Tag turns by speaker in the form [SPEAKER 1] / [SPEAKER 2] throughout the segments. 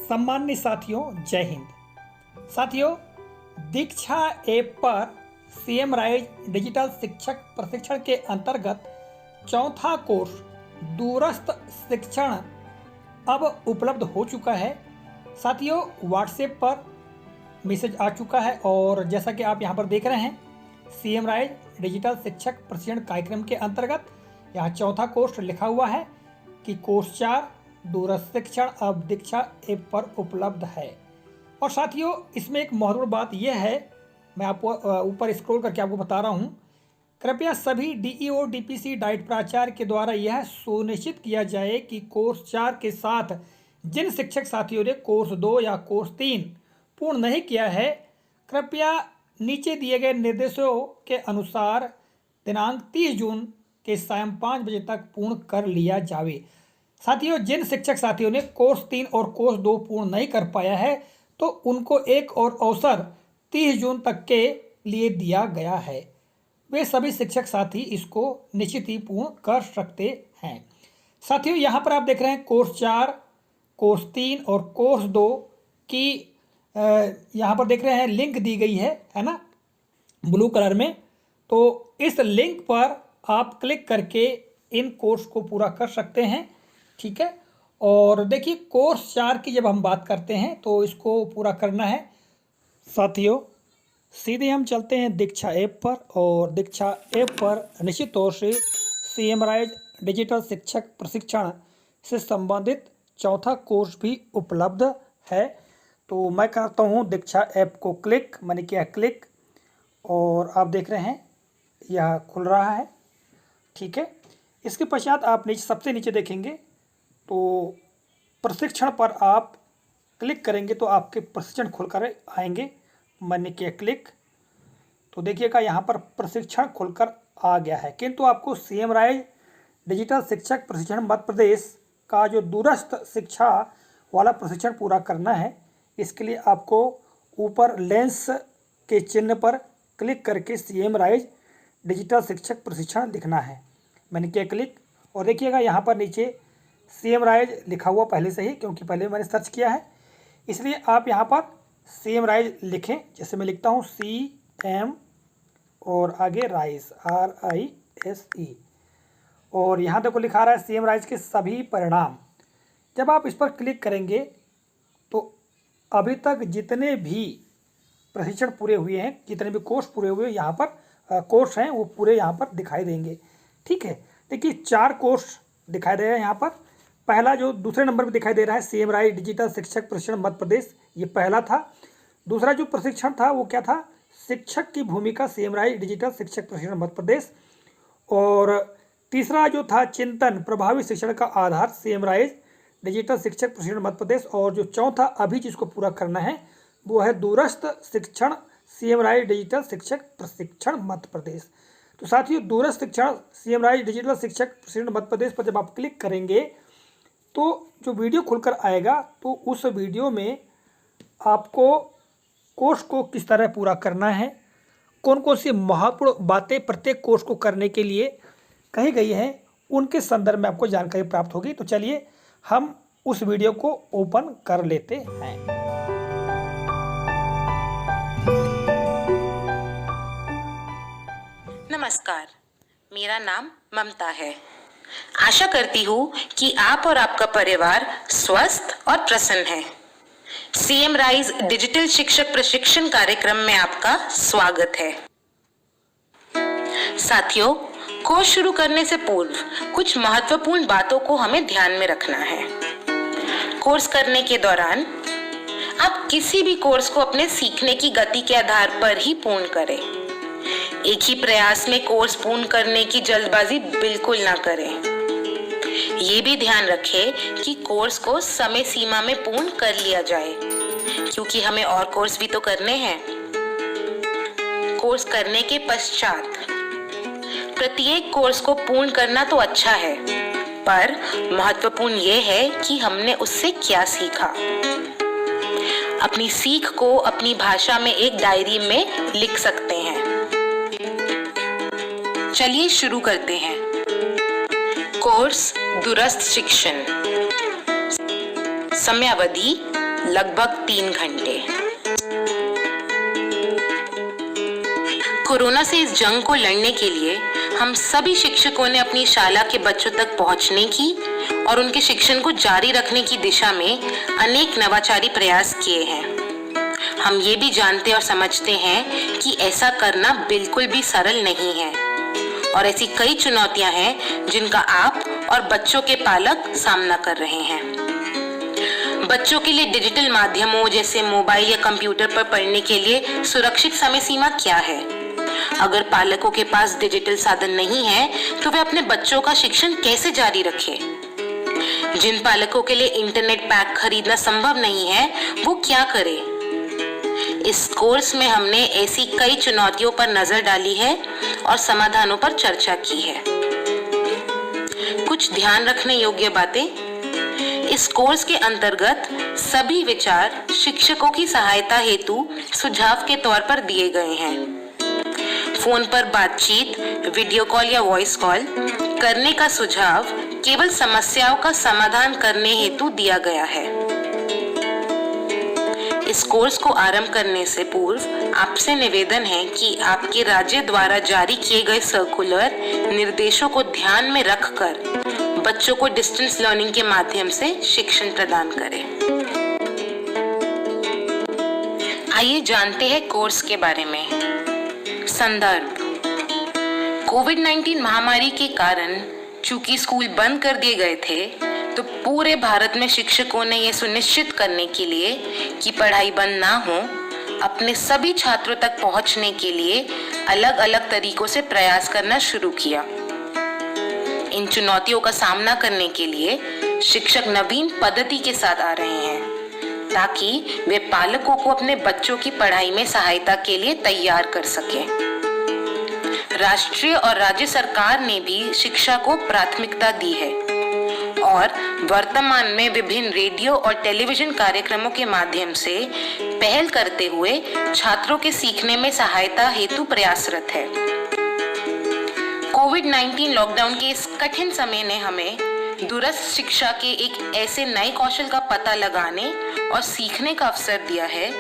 [SPEAKER 1] सम्मानित साथियों, जय हिंद। साथियों, दीक्षा ऐप पर सीएम राइज डिजिटल शिक्षक प्रशिक्षण के अंतर्गत चौथा कोर्स दूरस्थ शिक्षण अब उपलब्ध हो चुका है। साथियों, व्हाट्सएप पर मैसेज आ चुका है और जैसा कि आप यहां पर देख रहे हैं, सीएम राइज डिजिटल शिक्षक प्रशिक्षण कार्यक्रम के अंतर्गत यहाँ चौथा कोर्स लिखा हुआ है कि कोर्स 4 दूरस्थ शिक्षण अब दीक्षा ऐप पर उपलब्ध है। और साथियों, इसमें एक महत्वपूर्ण बात यह है, मैं आपको ऊपर स्क्रॉल करके आपको बता रहा हूँ। कृपया सभी डीईओ डीपीसी डाइट प्राचार्य के द्वारा यह सुनिश्चित किया जाए कि कोर्स 4 के साथ जिन शिक्षक साथियों ने कोर्स 2 या कोर्स 3 पूर्ण नहीं किया है, कृपया नीचे दिए गए निर्देशों के अनुसार दिनांक 30 जून के सायं 5 बजे तक पूर्ण कर लिया जावे। साथियों, जिन शिक्षक साथियों ने कोर्स 3 और कोर्स 2 पूर्ण नहीं कर पाया है, तो उनको एक और अवसर 30 जून तक के लिए दिया गया है। वे सभी शिक्षक साथी इसको निश्चित ही पूर्ण कर सकते हैं। साथियों, यहाँ पर आप देख रहे हैं कोर्स 4, कोर्स 3 और कोर्स 2 की यहाँ पर देख रहे हैं लिंक दी गई है ना, ब्लू कलर में। तो इस लिंक पर आप क्लिक करके इन कोर्स को पूरा कर सकते हैं, ठीक है। और देखिए, कोर्स 4 की जब हम बात करते हैं तो इसको पूरा करना है। साथियों, सीधे हम चलते हैं दीक्षा ऐप पर, और दीक्षा ऐप पर निश्चित तौर से सीएम राइज डिजिटल शिक्षक प्रशिक्षण से संबंधित चौथा कोर्स भी उपलब्ध है। तो मैं करता हूँ दीक्षा ऐप को क्लिक, मैंने किया क्लिक और आप देख रहे हैं यह खुल रहा है, ठीक है। इसके पश्चात आप नीचे सबसे नीचे देखेंगे तो प्रशिक्षण पर आप क्लिक करेंगे तो आपके प्रशिक्षण खुलकर आएंगे। मैंने किया क्लिक तो देखिएगा यहाँ पर प्रशिक्षण खुलकर आ गया है, किंतु आपको सीएम राइज डिजिटल शिक्षक प्रशिक्षण मध्य प्रदेश का जो दूरस्थ शिक्षा वाला प्रशिक्षण पूरा करना है। इसके लिए आपको ऊपर लेंस के चिन्ह पर क्लिक करके सीएम राइज डिजिटल शिक्षक प्रशिक्षण लिखना है। मैंने किया क्लिक और देखिएगा यहाँ पर नीचे सीएम राइज लिखा हुआ पहले से ही, क्योंकि पहले मैंने सर्च किया है, इसलिए आप यहाँ पर सीएम राइज लिखें। जैसे मैं लिखता हूँ CM और आगे राइज RISE, और यहाँ देखो लिखा रहा है सीएम राइज के सभी परिणाम। जब आप इस पर क्लिक करेंगे तो अभी तक जितने भी प्रशिक्षण पूरे हुए हैं, जितने भी कोर्स पूरे हुए यहाँ पर कोर्स हैं, वो पूरे यहाँ पर दिखाई देंगे, ठीक है। देखिए 4 कोर्स दिखाई दे रहे हैं यहाँ पर। पहला जो दूसरे नंबर पर दिखाई दे रहा है सीएम राइज डिजिटल शिक्षक प्रशिक्षण मध्य प्रदेश, ये पहला था। दूसरा जो प्रशिक्षण था वो क्या था, शिक्षक की भूमिका सीएम राइज डिजिटल शिक्षक प्रशिक्षण मध्य प्रदेश। और तीसरा जो था चिंतन प्रभावी शिक्षण का आधार सीएम राइज डिजिटल शिक्षक प्रशिक्षण मध्य प्रदेश। और जो चौथा अभी जिसको पूरा करना है वो है दूरस्थ शिक्षण सीएम राइज डिजिटल शिक्षक प्रशिक्षण मध्य प्रदेश। तो साथियों, दूरस्थ शिक्षण सीएम राइज डिजिटल शिक्षक प्रशिक्षण मध्य प्रदेश पर जब आप क्लिक करेंगे तो जो वीडियो खुलकर आएगा, तो उस वीडियो में आपको कोर्स को किस तरह पूरा करना है, कौन कौन सी महत्वपूर्ण बातें प्रत्येक कोर्स को करने के लिए कही गई हैं, उनके संदर्भ में आपको जानकारी प्राप्त होगी। तो चलिए हम उस वीडियो को ओपन कर लेते हैं।
[SPEAKER 2] नमस्कार, मेरा नाम ममता है। आशा करती हूँ कि आप और आपका परिवार स्वस्थ और प्रसन्न है। सीएम राइज डिजिटल शिक्षक प्रशिक्षण कार्यक्रम में आपका स्वागत है। साथियों, कोर्स शुरू करने से पूर्व कुछ महत्वपूर्ण बातों को हमें ध्यान में रखना है। कोर्स करने के दौरान आप किसी भी कोर्स को अपने सीखने की गति के आधार पर ही पूर्ण करें। एक ही प्रयास में कोर्स पूर्ण करने की जल्दबाजी बिल्कुल ना करें। ये भी ध्यान रखें कि कोर्स को समय सीमा में पूर्ण कर लिया जाए, क्योंकि हमें और कोर्स भी तो करने हैं। कोर्स करने के पश्चात प्रत्येक कोर्स को पूर्ण करना तो अच्छा है, पर महत्वपूर्ण ये है कि हमने उससे क्या सीखा। अपनी सीख को अपनी भाषा में एक डायरी में लिख सकते हैं। चलिए शुरू करते हैं। कोर्स दूरस्थ शिक्षण, समयावधि लगभग 3 घंटे। कोरोना से इस जंग को लड़ने के लिए हम सभी शिक्षकों ने अपनी शाला के बच्चों तक पहुंचने की और उनके शिक्षण को जारी रखने की दिशा में अनेक नवाचारी प्रयास किए हैं। हम ये भी जानते और समझते हैं कि ऐसा करना बिल्कुल भी सरल नहीं है और ऐसी कई चुनौतियां हैं जिनका आप और बच्चों के पालक सामना कर रहे हैं। बच्चों के लिए डिजिटल माध्यमों जैसे मोबाइल या कंप्यूटर पर पढ़ने के लिए सुरक्षित समय सीमा क्या है? अगर पालकों के पास डिजिटल साधन नहीं है तो वे अपने बच्चों का शिक्षण कैसे जारी रखें? जिन पालकों के लिए इंटरनेट पैक खरीदना संभव नहीं है वो क्या करें? इस कोर्स में हमने ऐसी कई चुनौतियों पर नजर डाली है और समाधानों पर चर्चा की है। कुछ ध्यान रखने योग्य बातें। इस कोर्स के अंतर्गत सभी विचार शिक्षकों की सहायता हेतु सुझाव के तौर पर दिए गए हैं। फोन पर बातचीत, वीडियो कॉल या वॉइस कॉल करने का सुझाव केवल समस्याओं का समाधान करने हेतु दिया गया है। इस कोर्स को आरंभ करने से पूर्व आपसे निवेदन है कि आपके राज्य द्वारा जारी किए गए सर्कुलर निर्देशों को ध्यान में रखकर बच्चों को डिस्टेंस लर्निंग के माध्यम से शिक्षण प्रदान करें। आइए जानते हैं कोर्स के बारे में। संदर्भ: कोविड-19 महामारी के कारण चूंकि स्कूल बंद कर दिए गए थे तो पूरे भारत में शिक्षकों ने यह सुनिश्चित करने के लिए कि पढ़ाई बंद ना हो, अपने सभी छात्रों तक पहुंचने के लिए अलग अलग तरीकों से प्रयास करना शुरू किया। इन चुनौतियों का सामना करने के लिए शिक्षक नवीन पद्धति के साथ आ रहे हैं ताकि वे पालकों को अपने बच्चों की पढ़ाई में सहायता के लिए तैयार कर सकें। राष्ट्रीय और राज्य सरकार ने भी शिक्षा को प्राथमिकता दी है और वर्तमान में विभिन्न रेडियो और टेलीविजन कार्यक्रमों के माध्यम से पहल करते हुए छात्रों के सीखने में सहायता हेतु प्रयासरत है। कोविड-19 लॉकडाउन के इस कठिन समय ने हमें दूरस्थ शिक्षा के एक ऐसे नए कौशल का पता लगाने और सीखने का अवसर दिया है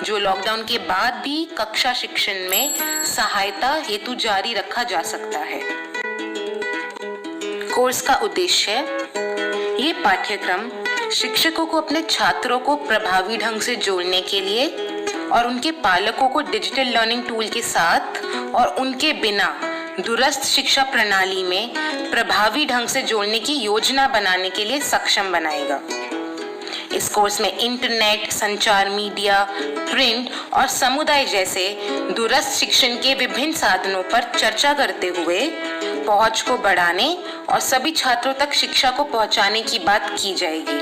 [SPEAKER 2] जो लॉकडाउन के बाद भी कक्षा शिक्षण में सहायता हेतु जारी रखा जा सकता है। कोर्स का उद्देश्य: ये पाठ्यक्रम शिक्षकों को अपने छात्रों को प्रभावी ढंग से जोड़ने के लिए और उनके पालकों को डिजिटल लर्निंग टूल के साथ और उनके बिना दूरस्थ शिक्षा प्रणाली में प्रभावी ढंग से जोड़ने की योजना बनाने के लिए सक्षम बनाएगा। इस कोर्स में इंटरनेट, संचार, मीडिया, प्रिंट और समुदाय जैसे दूरस्थ शिक्षण के विभिन्न साधनों पर चर्चा करते हुए पहुंच को बढ़ाने और सभी छात्रों तक शिक्षा को पहुंचाने की बात की जाएगी।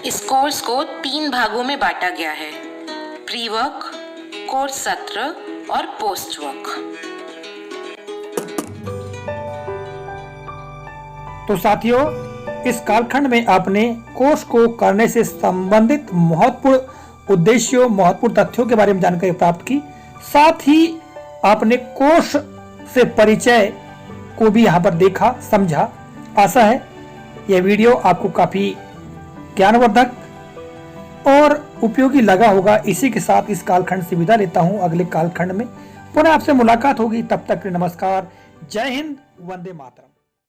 [SPEAKER 2] इस कोर्स को 3 भागों में बांटा गया है: प्री वर्क, कोर्स सत्र और पोस्ट वर्क।
[SPEAKER 1] तो साथियों, इस कालखंड में आपने कोर्स को करने से संबंधित महत्वपूर्ण उद्देश्यों, महत्वपूर्ण तथ्यों के बारे में जानकारी प्राप्त की। साथ ही आपने कोर्स से परिचय को भी यहाँ पर देखा, समझा। आशा है यह वीडियो आपको काफी ज्ञानवर्धक और उपयोगी लगा होगा। इसी के साथ इस कालखंड से विदा लेता हूँ। अगले कालखंड में पुनः आपसे मुलाकात होगी। तब तक नमस्कार, जय हिंद, वंदे मातरम।